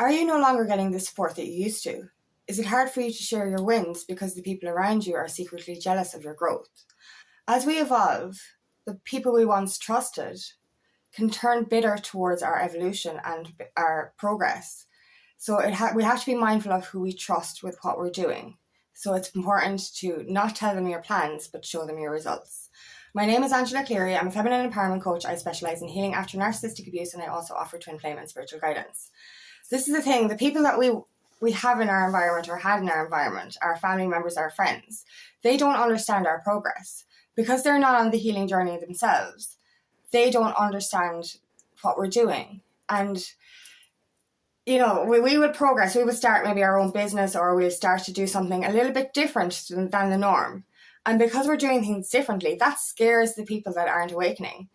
Are you no longer getting the support that you used to? Is it hard for you to share your wins because the people around you are secretly jealous of your growth? As we evolve, the people we once trusted can turn bitter towards our evolution and our progress. So we have to be mindful of who we trust with what we're doing. So it's important to not tell them your plans, but show them your results. My name is Angela Cleary. I'm a feminine empowerment coach. I specialise in healing after narcissistic abuse, and I also offer twin flame and spiritual guidance. This is the thing, the people that we have in our environment or had in our environment, our family members, our friends, they don't understand our progress because they're not on the healing journey themselves. They don't understand what we're doing. And, we would progress. We would start maybe our own business, or we would start to do something a little bit different than the norm. And because we're doing things differently, that scares the people that aren't awakening.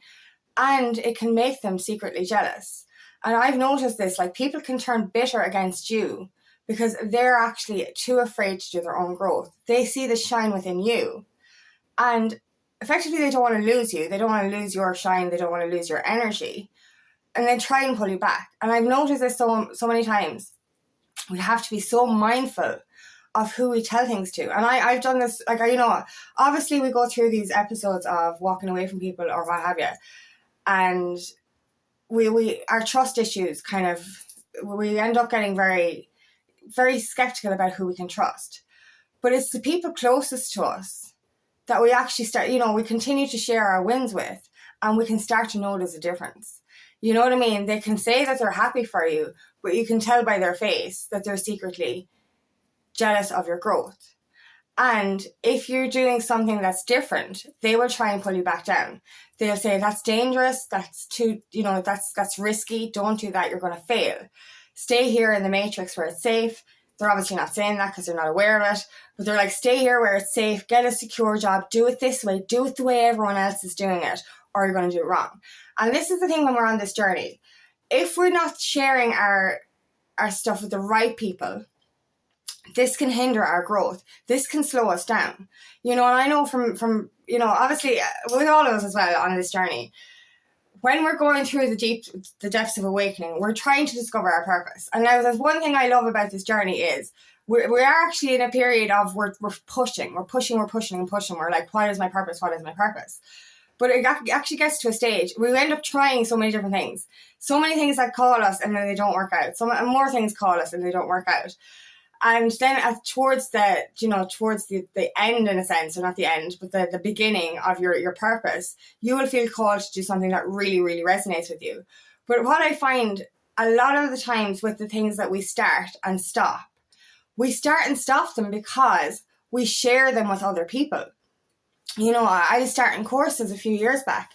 And it can make them secretly jealous. And I've noticed this, like people can turn bitter against you because they're actually too afraid to do their own growth. They see the shine within you. And effectively, they don't want to lose you. They don't want to lose your shine. They don't want to lose your energy. And they try and pull you back. And I've noticed this so many times. We have to be so mindful of who we tell things to. And I've done this, obviously we go through these episodes of walking away from people or what have you. And our trust issues we end up getting very, very skeptical about who we can trust. But it's the people closest to us that we actually start, we continue to share our wins with, and we can start to notice a difference. You know what I mean? They can say that they're happy for you, but you can tell by their face that they're secretly jealous of your growth. And if you're doing something that's different, they will try and pull you back down. They'll say, that's dangerous, that's too, that's risky, don't do that, you're going to fail. Stay here in the matrix where it's safe. They're obviously not saying that because they're not aware of it, but they're like, stay here where it's safe, get a secure job, do it this way, do it the way everyone else is doing it, or you're going to do it wrong. And this is the thing when we're on this journey. If we're not sharing our stuff with the right people, this can hinder our growth. This can slow us down. And I know from obviously with all of us as well on this journey, when we're going through the depths of awakening, we're trying to discover our purpose. And now there's one thing I love about this journey is we are actually in a period of we're pushing. We're like, what is my purpose? What is my purpose? But it actually gets to a stage we end up trying so many different things. So many things that call us and then they don't work out. And more things call us and they don't work out. And then towards the end, in a sense, or not the end, but the beginning of your purpose, you will feel called to do something that really, really resonates with you. But what I find a lot of the times with the things that we start and stop, we start and stop them because we share them with other people. I was starting courses a few years back.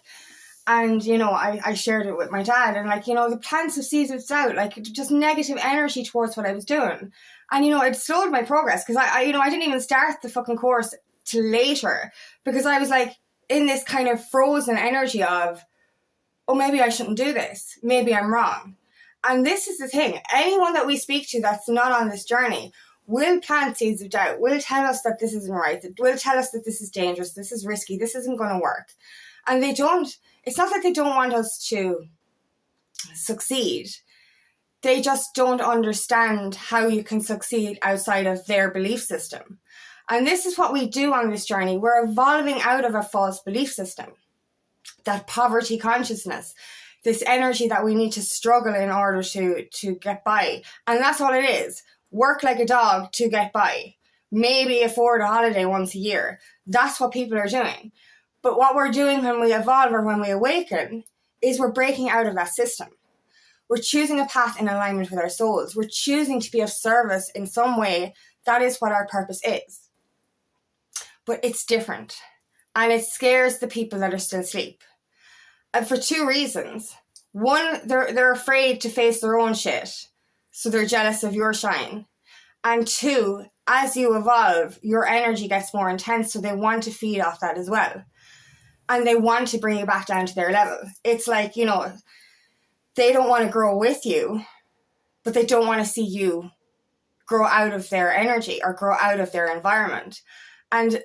And, I shared it with my dad, and the plants of seeds out, just negative energy towards what I was doing. And, it slowed my progress because I didn't even start the fucking course till later because I was in this kind of frozen energy of, oh, maybe I shouldn't do this. Maybe I'm wrong. And this is the thing. Anyone that we speak to that's not on this journey will plant seeds of doubt, will tell us that this isn't right, will tell us that this is dangerous, this is risky, this isn't going to work. And it's not that they don't want us to succeed. They just don't understand how you can succeed outside of their belief system. And this is what we do on this journey. We're evolving out of a false belief system, that poverty consciousness, this energy that we need to struggle in order to get by. And that's what it is. Work like a dog to get by. Maybe afford a holiday once a year. That's what people are doing. But what we're doing when we evolve or when we awaken is we're breaking out of that system. We're choosing a path in alignment with our souls. We're choosing to be of service in some way. That is what our purpose is. But it's different. And it scares the people that are still asleep. And for two reasons. One, they're afraid to face their own shit. So they're jealous of your shine. And two, as you evolve, your energy gets more intense. So they want to feed off that as well. And they want to bring you back down to their level. It's like, they don't want to grow with you, but they don't want to see you grow out of their energy or grow out of their environment. And,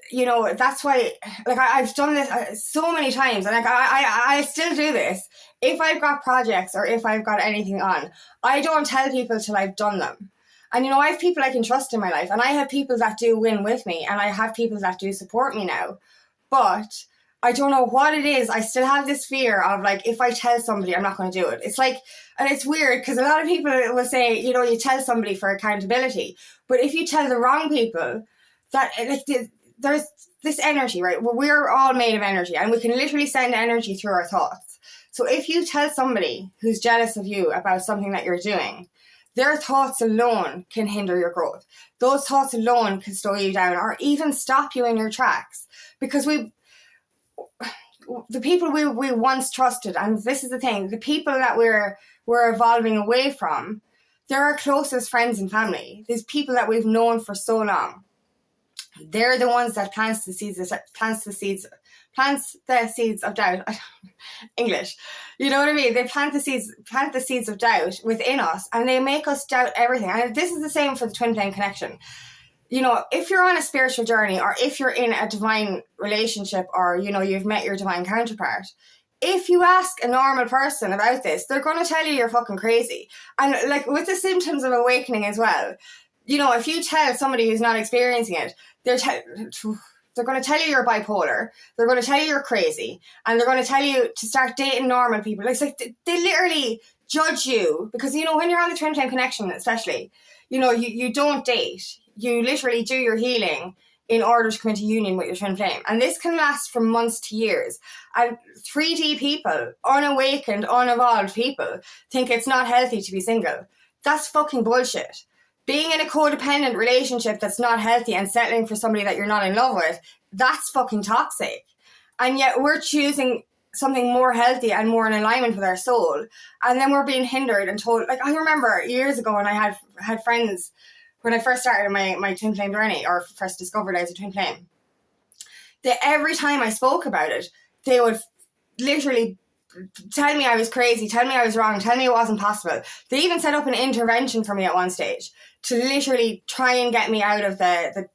that's why, I've done this so many times, and I still do this, if I've got projects or if I've got anything on, I don't tell people till I've done them. And, I have people I can trust in my life, and I have people that do win with me, and I have people that do support me now. But I don't know what it is. I still have this fear of, like, if I tell somebody, I'm not going to do it. It's like, and it's weird because a lot of people will say, you tell somebody for accountability. But if you tell the wrong people, that, like, there's this energy, right? We're all made of energy, and we can literally send energy through our thoughts. So if you tell somebody who's jealous of you about something that you're doing, their thoughts alone can hinder your growth. Those thoughts alone can slow you down or even stop you in your tracks. Because the people we once trusted, and this is the thing, the people that we're evolving away from, they're our closest friends and family. These people that we've known for so long. They're the ones that plants the seeds of doubt. English. You know what I mean? They plant the seeds of doubt within us, and they make us doubt everything. And this is the same for the twin flame connection. If you're on a spiritual journey, or if you're in a divine relationship, or, you've met your divine counterpart, if you ask a normal person about this, they're going to tell you you're fucking crazy. And, like, with the symptoms of awakening as well, if you tell somebody who's not experiencing it, they're going to tell you you're bipolar. They're going to tell you you're crazy. And they're going to tell you to start dating normal people. It's like they literally judge you. Because, when you're on the twin flame connection, especially, you don't date. You literally do your healing in order to come into union with your twin flame. And this can last from months to years. And 3D people, unawakened, unevolved people, think it's not healthy to be single. That's fucking bullshit. Being in a codependent relationship that's not healthy and settling for somebody that you're not in love with, that's fucking toxic. And yet we're choosing something more healthy and more in alignment with our soul. And then we're being hindered and told, like, I remember years ago when I had friends, when I first started my twin flame journey, or first discovered I was a twin flame, that every time I spoke about it, they would literally tell me I was crazy, tell me I was wrong, tell me it wasn't possible. They even set up an intervention for me at one stage to literally try and get me out of the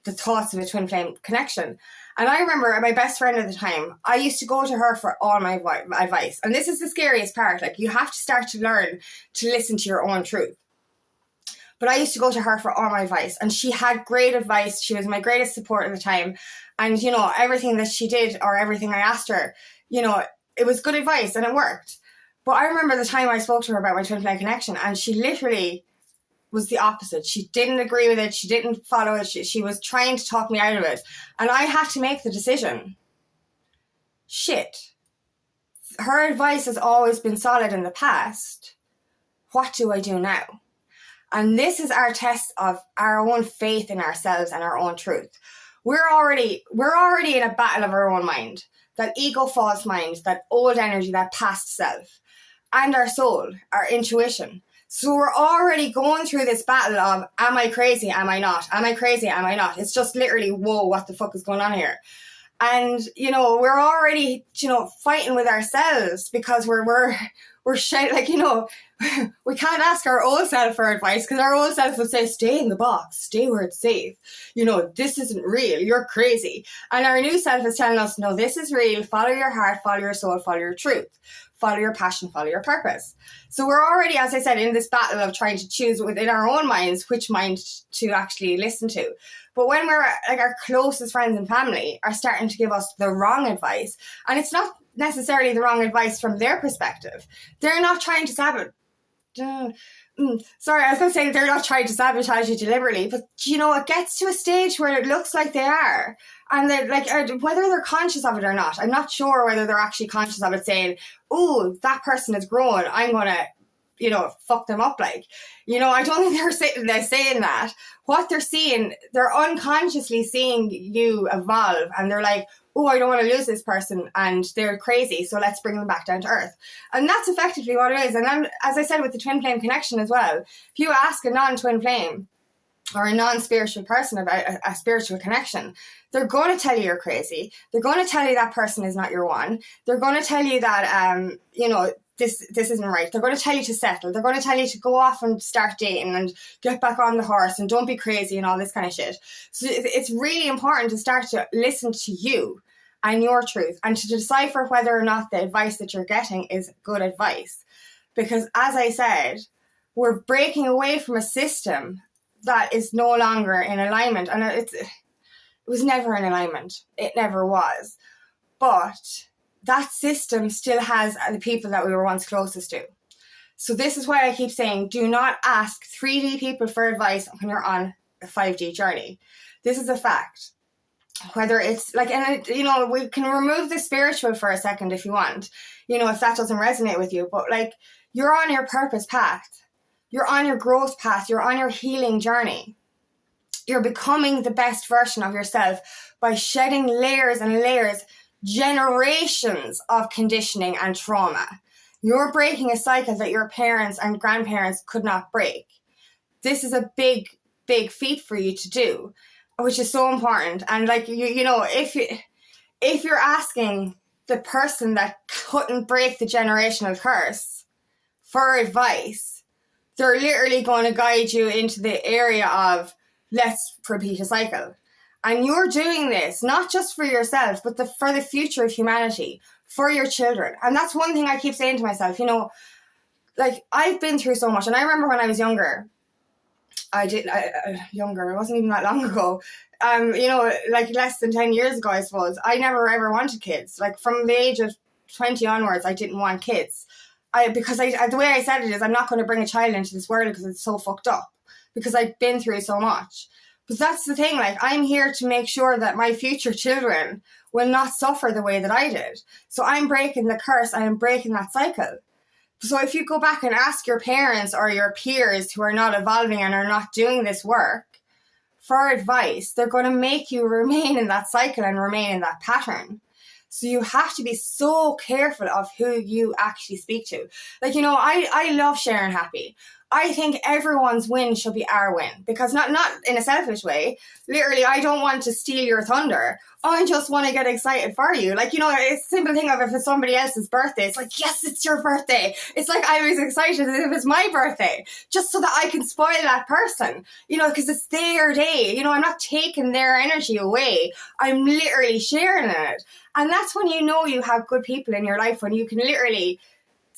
thoughts of a twin flame connection. And I remember my best friend at the time, I used to go to her for all my advice. And this is the scariest part. Like, you have to start to learn to listen to your own truth. But I used to go to her for all my advice, and she had great advice. She was my greatest support at the time. And, everything that she did, or everything I asked her, it was good advice and it worked. But I remember the time I spoke to her about my twin flame connection, and she literally was the opposite. She didn't agree with it. She didn't follow it. She was trying to talk me out of it. And I had to make the decision. Shit. Her advice has always been solid in the past. What do I do now? And this is our test of our own faith in ourselves and our own truth. We're already in a battle of our own mind. That ego false mind, that old energy, that past self. And our soul, our intuition. So we're already going through this battle of, am I crazy? Am I not? Am I crazy? Am I not? It's just literally, whoa, what the fuck is going on here? And, we're already, fighting with ourselves because we're shouting, like, we can't ask our old self for advice because our old self would say, stay in the box, stay where it's safe. This isn't real. You're crazy. And our new self is telling us, no, this is real. Follow your heart, follow your soul, follow your truth, follow your passion, follow your purpose. So we're already, as I said, in this battle of trying to choose within our own minds which mind to actually listen to. But when we're like, our closest friends and family are starting to give us the wrong advice, and it's not necessarily the wrong advice from their perspective. They're not trying to sabotage. Sorry, I was going to say they're not trying to sabotage you deliberately, but it gets to a stage where it looks like they are, and they're like, whether they're conscious of it or not, I'm not sure whether they're actually conscious of it, saying, "Oh, that person is grown, I'm gonna, fuck them up." Like, I don't think they're saying that. What they're seeing, they're unconsciously seeing you evolve, and they're like, oh, I don't want to lose this person, and they're crazy, so let's bring them back down to earth. And that's effectively what it is. And then, as I said, with the twin flame connection as well, if you ask a non-twin flame or a non-spiritual person about a spiritual connection, they're going to tell you you're crazy. They're going to tell you that person is not your one. They're going to tell you that, this isn't right. They're going to tell you to settle. They're going to tell you to go off and start dating and get back on the horse and don't be crazy and all this kind of shit. So it's really important to start to listen to you and your truth, and to decipher whether or not the advice that you're getting is good advice. Because as I said, we're breaking away from a system that is no longer in alignment. And it was never in alignment. It never was. But that system still has the people that we were once closest to. So this is why I keep saying, do not ask 3D people for advice when you're on a 5D journey. This is a fact. Whether it's like, and you know, we can remove the spiritual for a second if you want, you know, if that doesn't resonate with you. But like, you're on your purpose path. You're on your growth path. You're on your healing journey. You're becoming the best version of yourself by shedding layers and layers, generations of conditioning and trauma. You're breaking a cycle that your parents and grandparents could not break. This is a big, big feat for you to do, which is so important. And like, you know, if you're asking the person that couldn't break the generational curse for advice, they're literally going to guide you into the area of, let's repeat a cycle. And you're doing this not just for yourself, but for the future of humanity, for your children. And that's one thing I keep saying to myself, you know, like, I've been through so much. And I remember when I was younger, it wasn't even that long ago, you know, like less than 10 years ago, I suppose, I never ever wanted kids. Like, from the age of 20 onwards, I didn't want kids. Because the way I said it is, I'm not going to bring a child into this world because it's so fucked up, because I've been through so much. But that's the thing, like, I'm here to make sure that my future children will not suffer the way that I did. So I'm breaking the curse, I am breaking that cycle. So if you go back and ask your parents or your peers who are not evolving and are not doing this work for advice, they're going to make you remain in that cycle and remain in that pattern. So you have to be so careful of who you actually speak to. Like, you know, I love sharing happy. I think everyone's win should be our win, because not in a selfish way. Literally, I don't want to steal your thunder. I just want to get excited for you. Like, you know, it's a simple thing of, if it's somebody else's birthday, it's like, yes, it's your birthday. It's like I was excited as if it's my birthday, just so that I can spoil that person, you know, because it's their day. You know, I'm not taking their energy away. I'm literally sharing it. And that's when you know you have good people in your life, when you can literally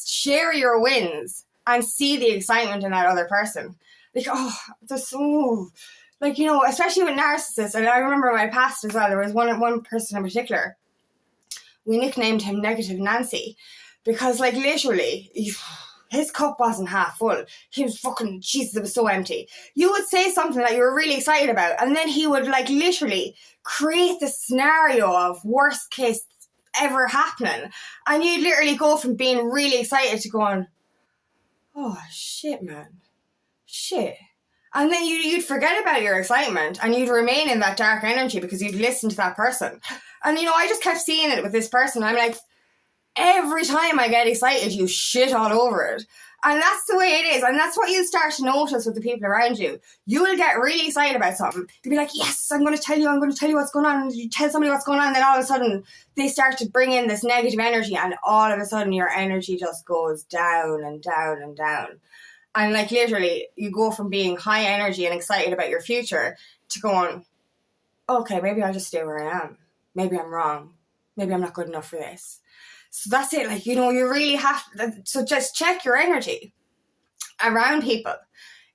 share your wins and see the excitement in that other person. Like, oh, they're so, like, you know, especially with narcissists. And I remember my past as well, there was one person in particular, we nicknamed him Negative Nancy, because, like, literally, his cup wasn't half full. He was fucking, Jesus, it was so empty. You would say something that you were really excited about, and then he would, like, literally create the scenario of worst case ever happening. And you'd literally go from being really excited to going, oh, shit, man. Shit. And then you'd forget about your excitement and you'd remain in that dark energy because you'd listen to that person. And, you know, I just kept seeing it with this person. I'm like, every time I get excited, you shit all over it. And that's the way it is. And that's what you start to notice with the people around you. You will get really excited about something. You'll be like, yes, I'm going to tell you what's going on. And you tell somebody what's going on. And then all of a sudden, they start to bring in this negative energy. And all of a sudden, your energy just goes down and down and down. And like, literally, you go from being high energy and excited about your future to going, okay, maybe I'll just stay where I am. Maybe I'm wrong. Maybe I'm not good enough for this. So that's it. Like, you know, you really have to, so just check your energy around people.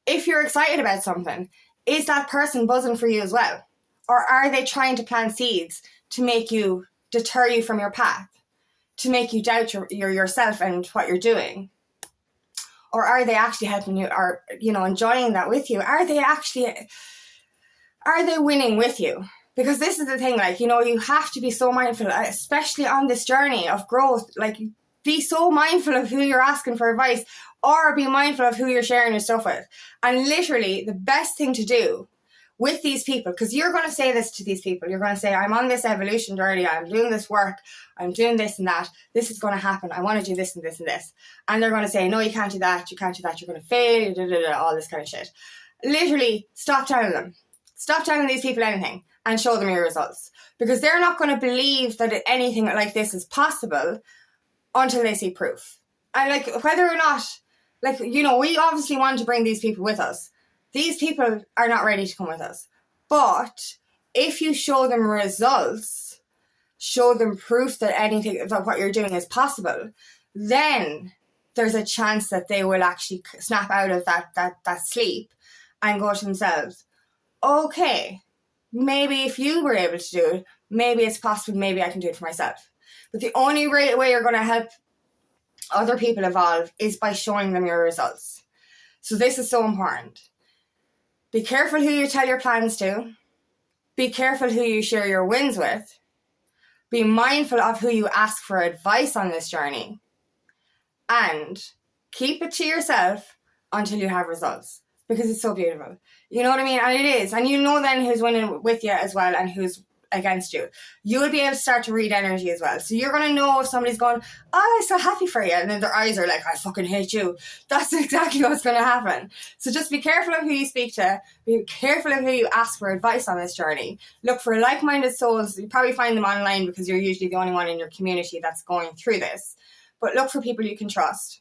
If you're excited about something, is that person buzzing for you as well? Or are they trying to plant seeds to make you, deter you from your path, to make you doubt yourself and what you're doing? Or are they actually helping you, or, you know, enjoying that with you? Are they winning with you? Because this is the thing, like, you know, you have to be so mindful, especially on this journey of growth. Like, be so mindful of who you're asking for advice, or be mindful of who you're sharing your stuff with. And literally, the best thing to do with these people, because you're going to say this to these people, you're going to say, I'm on this evolution journey, I'm doing this work, I'm doing this and that, this is going to happen, I want to do this and this and this. And they're going to say, no, you can't do that, you're going to fail, all this kind of shit. Literally, stop telling them. Stop telling these people anything and show them your results. Because they're not going to believe that anything like this is possible until they see proof. And like, whether or not, like, you know, we obviously want to bring these people with us. These people are not ready to come with us. But if you show them results, show them proof that anything that what you're doing is possible, then there's a chance that they will actually snap out of that sleep and go to themselves, okay, maybe if you were able to do it, maybe it's possible, maybe I can do it for myself. But the only way you're going to help other people evolve is by showing them your results. So this is so important. Be careful who you tell your plans to. Be careful who you share your wins with. Be mindful of who you ask for advice on this journey. And keep it to yourself until you have results, because it's so beautiful. You know what I mean? And it is. And you know then who's winning with you as well and who's against you. You will be able to start to read energy as well. So you're going to know if somebody's going, oh, I'm so happy for you. And then their eyes are like, I fucking hate you. That's exactly what's going to happen. So just be careful of who you speak to. Be careful of who you ask for advice on this journey. Look for like-minded souls. You probably find them online because you're usually the only one in your community that's going through this. But look for people you can trust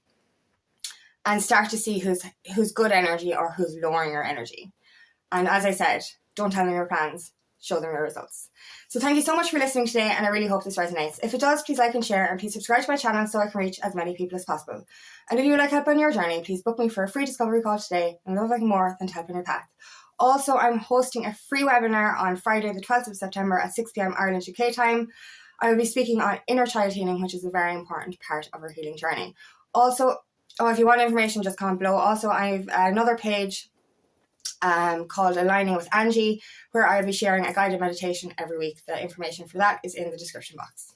and start to see who's good energy or who's lowering your energy. And as I said, don't tell them your plans. Show them your results. So thank you so much for listening today, and I really hope this resonates. If it does, please like and share, and please subscribe to my channel so I can reach as many people as possible. And if you would like help on your journey, please book me for a free discovery call today, and love nothing more than to help on your path. Also, I'm hosting a free webinar on Friday the 12th of September at 6 p.m. Ireland UK time. I will be speaking on inner child healing, which is a very important part of our healing journey. Also, if you want information, just comment below. Also, I have another page called Aligning with Angie, where I'll be sharing a guided meditation every week. The information for that is in the description box.